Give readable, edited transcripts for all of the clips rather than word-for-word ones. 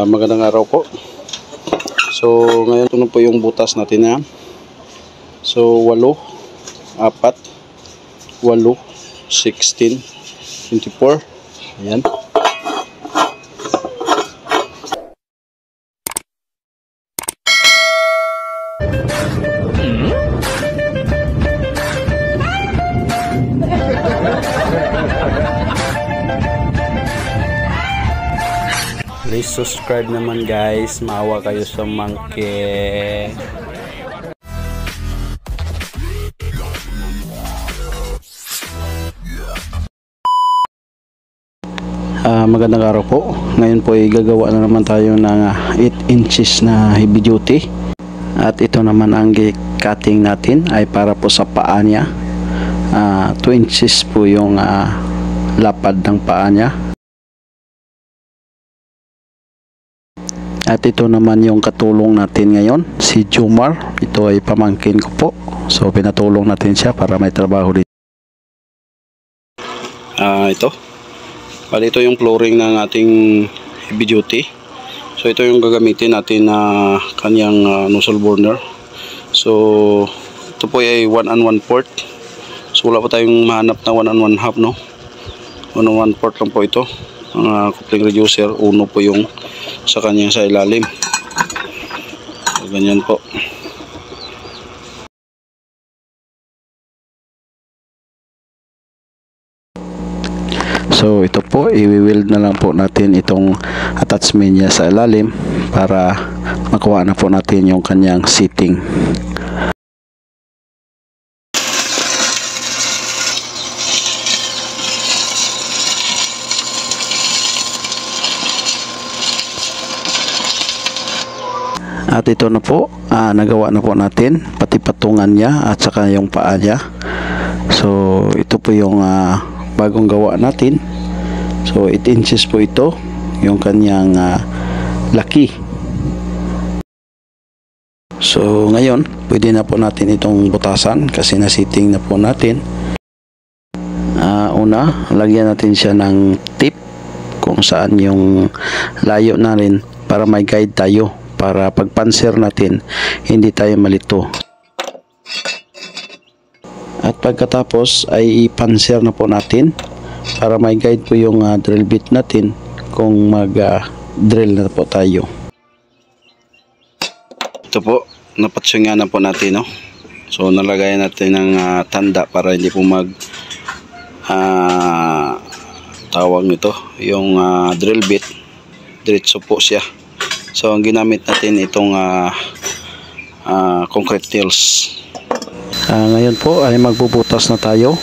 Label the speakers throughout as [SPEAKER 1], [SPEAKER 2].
[SPEAKER 1] Magandang araw po. So ngayon ito na po yung butas natin na. So 8, 4, 8, 16, 24. Ayan. Please subscribe naman guys, maawa kayo sa monkey. Magandang araw po. Ngayon po ay gagawa na naman tayo ng 8 inches na heavy duty. At ito naman ang cutting natin ay para po sa paa niya. 2 inches po yung lapad ng paa niya. At ito naman yung katulong natin ngayon, si Jomar. Ito ay pamangkin ko po. So pinatulong natin siya para may trabaho dito. Ito. Bali ito yung flooring ng ating heavy duty. So ito yung gagamitin natin na kanyang nozzle burner. So ito po ay 1 and 1/4. So wala pa tayong mahanap na 1 and 1/2, no? 1 and 1/4 lang po ito. Ang coupling reducer, uno po yung sa kanyang sa ilalim. So, ganyan po. So ito po, i-weld na lang po natin itong attachment niya sa ilalim para makuha na po natin yung kanyang seating. At ito na po, nagawa na po natin pati patungan niya at saka yung paa niya. So ito po yung bagong gawa natin. So 8 inches po ito yung kanyang laki. So ngayon pwede na po natin itong butasan kasi na-sitting na po natin. Una, lagyan natin siya ng tip kung saan yung layo na rin para may guide tayo, para pag panser natin hindi tayo malito. At pagkatapos ay ipanser na po natin para may guide po yung drill bit natin kung mag drill na po tayo. Ito po, napatsungan na po natin, no? So nalagay natin ng tanda para hindi po mag tawag nito yung drill bit, diretso po siya. So ang ginamit natin itong concrete nails. Ngayon po ay magbubutas na tayo.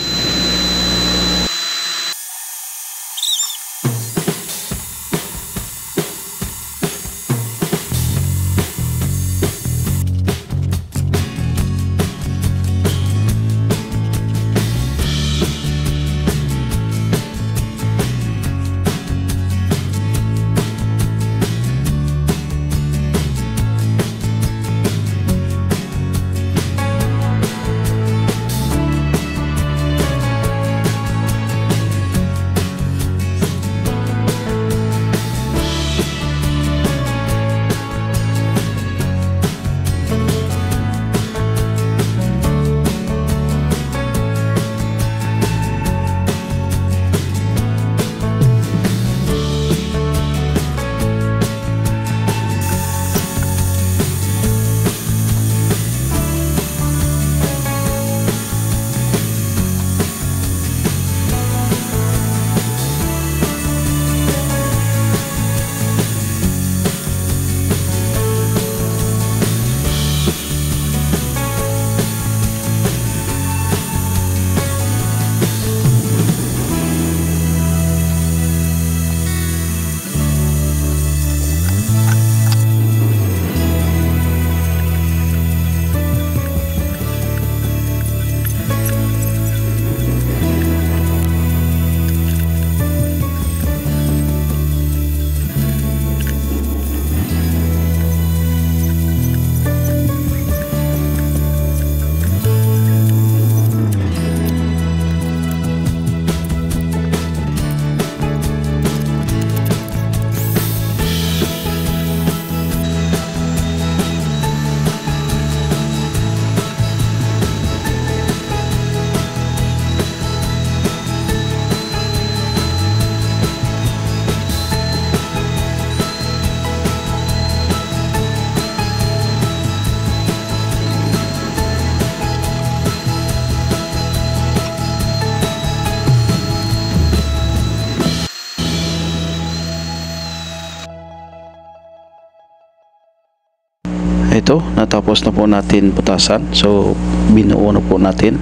[SPEAKER 1] ito, natapos na po natin butasan. So binuo na po natin,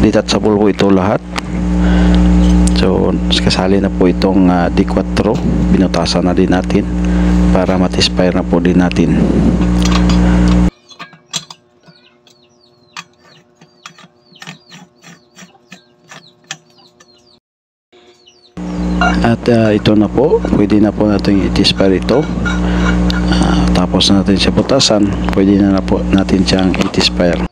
[SPEAKER 1] detachable po ito lahat. So kasali na po itong D4, binutasan na din natin para mat-expire na po din natin. At ito na po, pwede na po natin i-expire ito. Tapos na natin siya butasan, pwede na po natin siyang i-expire.